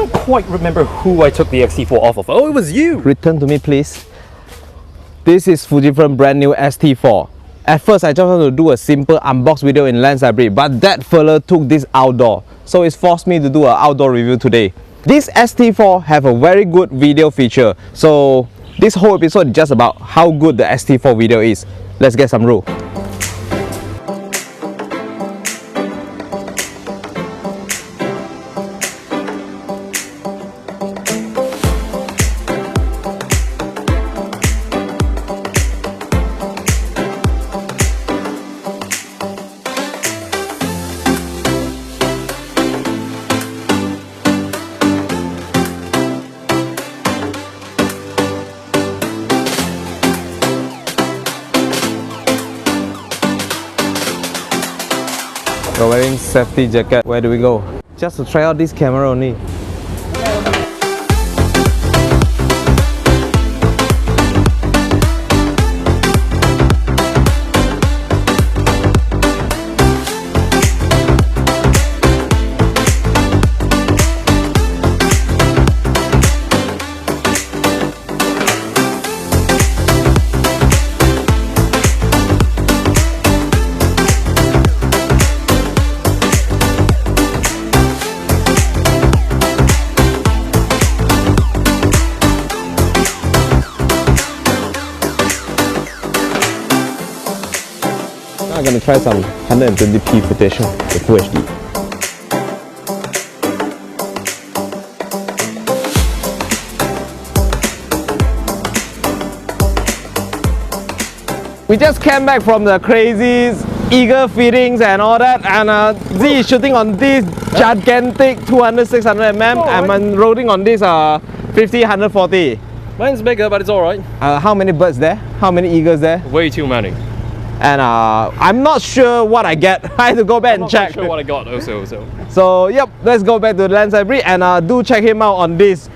can't quite remember who I took the X-T4 off of. Oh, it was you! Return to me, please. This is Fujifilm brand new X-T4. At first, I just wanted to do a simple unbox video in Lens Library, but that fella took this outdoor. So it's forced me to do an outdoor review today. This X-T4 have a very good video feature. So this whole episode is just about how good the X-T4 video is. Let's get some roll. We're wearing safety jacket. Where do we go? Just to try out this camera only. I'm gonna try some 120p footage with Full HD. We just came back from the crazy eagle feedings and all that, and Z is shooting on this gigantic 200-600mm, and I'm rolling on this 50-140. Mine's bigger, but it's alright. How many birds there? How many eagles there? Way too many. And I'm not sure what I get. I have to go back and check. I'm not sure what I got also. So yep, let's go back to the Lens Library and do check him out on this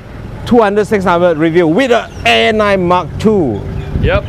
200-600 review with the A9 Mark II. Yep.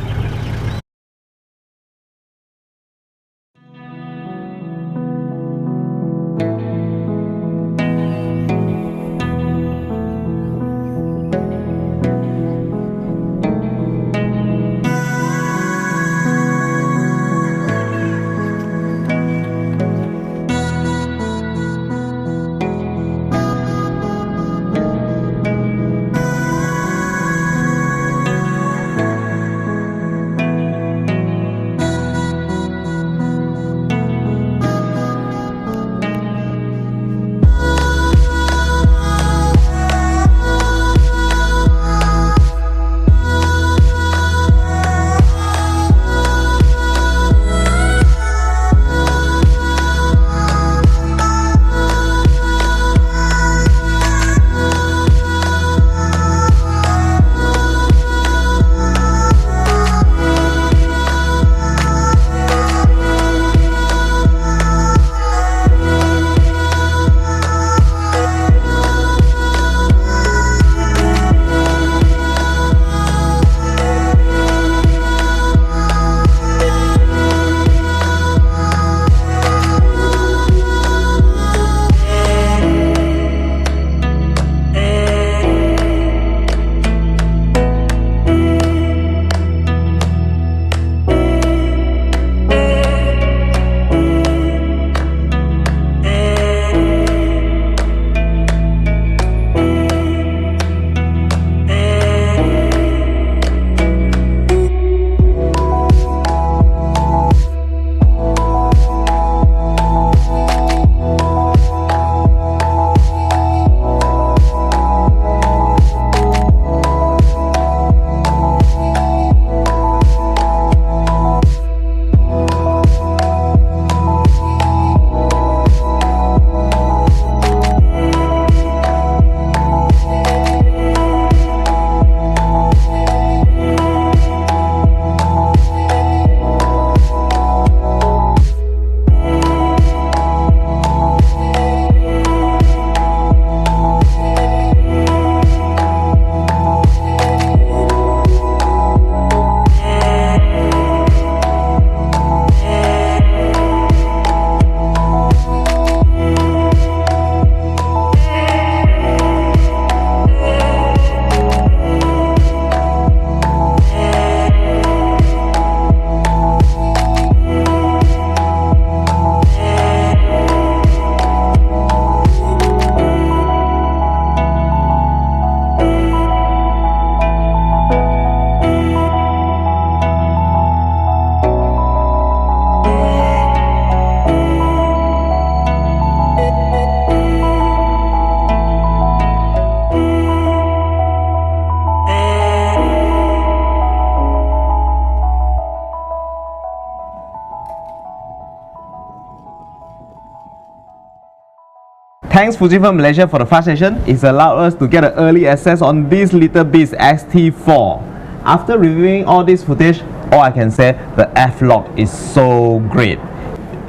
Thanks Fujifilm Malaysia for the fast session. It's allowed us to get an early access on this little beast X-T4. After reviewing all this footage, all I can say, the f-log is so great.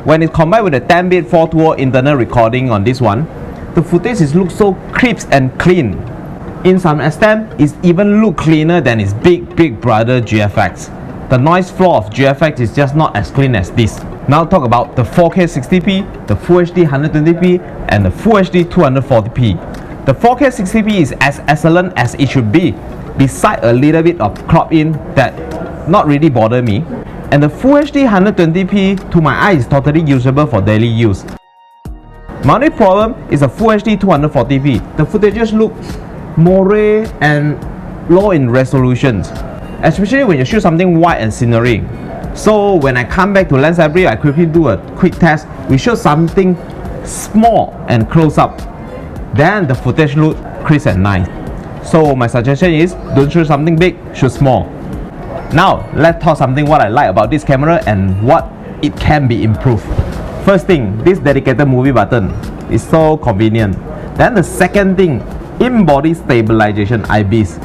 When it's combined with the 10-bit 420 internal recording on this one, the footage looks so crisp and clean. In some extent, it even looks cleaner than its big brother GFX. The noise floor of GFX is just not as clean as this. Now talk about the 4K 60p, the Full HD 120p, and the Full HD 240p. The 4K 60p is as excellent as it should be, beside a little bit of crop in that not really bother me. And the Full HD 120p to my eye is totally usable for daily use. My only problem is the Full HD 240p. The footages look moire and low in resolutions, especially when you shoot something wide and scenery. So when I come back to Lens Library, I quickly do a quick test. We shoot something small and close up. Then the footage look crisp and nice. So my suggestion is, don't shoot something big, shoot small. Now let's talk something what I like about this camera and what it can be improved. First thing, this dedicated movie button is so convenient. Then the second thing, in-body stabilization IBIS.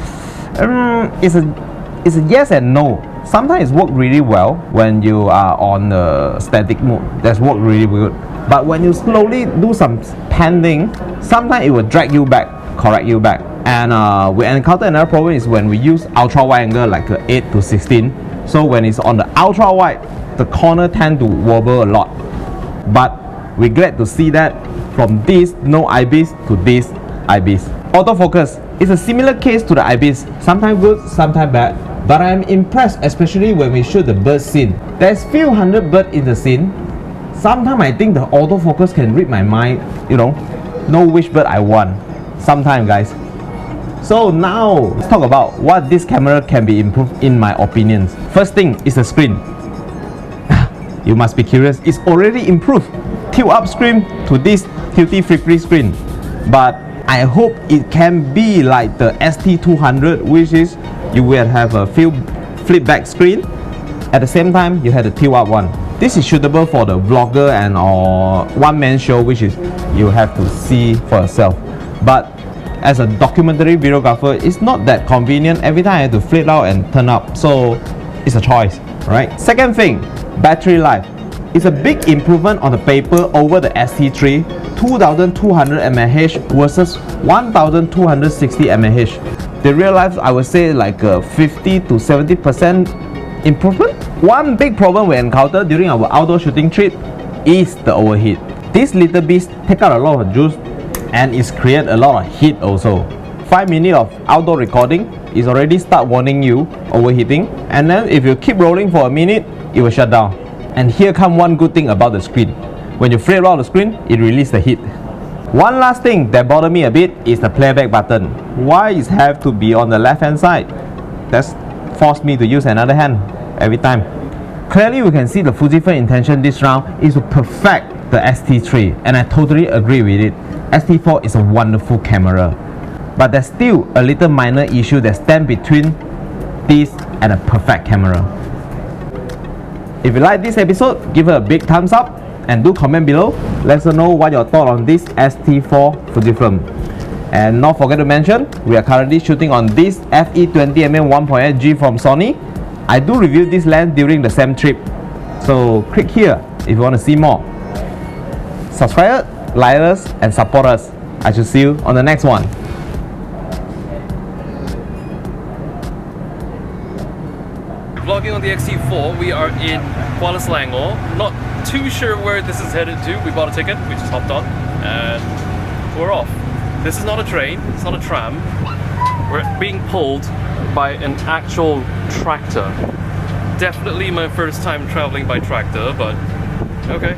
It's a yes and no. Sometimes it works really well when you are on a static mode. That's work really good. But when you slowly do some panning, sometimes it will drag you back, correct you back. And we encounter another problem is when we use ultra wide angle like 8 to 16. So when it's on the ultra wide, the corner tend to wobble a lot. But we're glad to see that from this no IBIS to this IBIS. Autofocus is a similar case to the IBIS, sometimes good, sometimes bad. But I am impressed, especially when we shoot the bird scene. There's few hundred birds in the scene. Sometimes I think the autofocus can read my mind, know which bird I want. Sometimes, guys. So now, let's talk about what this camera can be improved in my opinions. First thing is the screen. You must be curious, it's already improved. Tilt up screen to this tilty flippy screen. But I hope it can be like the X-T200, which is you will have a few flip back screen. At the same time, you have the tilt up one. This is suitable for the vlogger and or one-man show, which is you have to see for yourself. But as a documentary videographer, it's not that convenient. Every time I have to flip out and turn up, so it's a choice, right? Second thing, battery life. It's a big improvement on the paper over the X-T3, 2200 mAh versus 1260 mAh. The real life, I would say like 50 to 70% improvement. One big problem we encountered during our outdoor shooting trip is the overheat. This little beast take out a lot of juice and it's create a lot of heat also. 5 minutes of outdoor recording is already start warning you overheating, and then if you keep rolling for a minute, it will shut down. And here come one good thing about the screen. When you flip out the screen, it releases the heat. One last thing that bothered me a bit is the playback button. Why it have to be on the left hand side? That's forced me to use another hand every time. Clearly we can see the Fujifilm intention this round is to perfect the X-T3, and I totally agree with it. X-T4 is a wonderful camera, but there's still a little minor issue that stands between this and a perfect camera. If you like this episode, give it a big thumbs up and do comment below. Let us know what your thought on this X-T4 Fujifilm. And not forget to mention, we are currently shooting on this FE20mm 1.8G from Sony. I do review this lens during the same trip, so click here if you want to see more. Subscribe, like us and support us. I shall see you on the next one. Vlogging on the X-T4, we are in Kuala Selangor. Not too sure where this is headed to. We bought a ticket, we just hopped on, and we're off. This is not a train, it's not a tram. We're being pulled by an actual tractor. Definitely my first time traveling by tractor, but okay.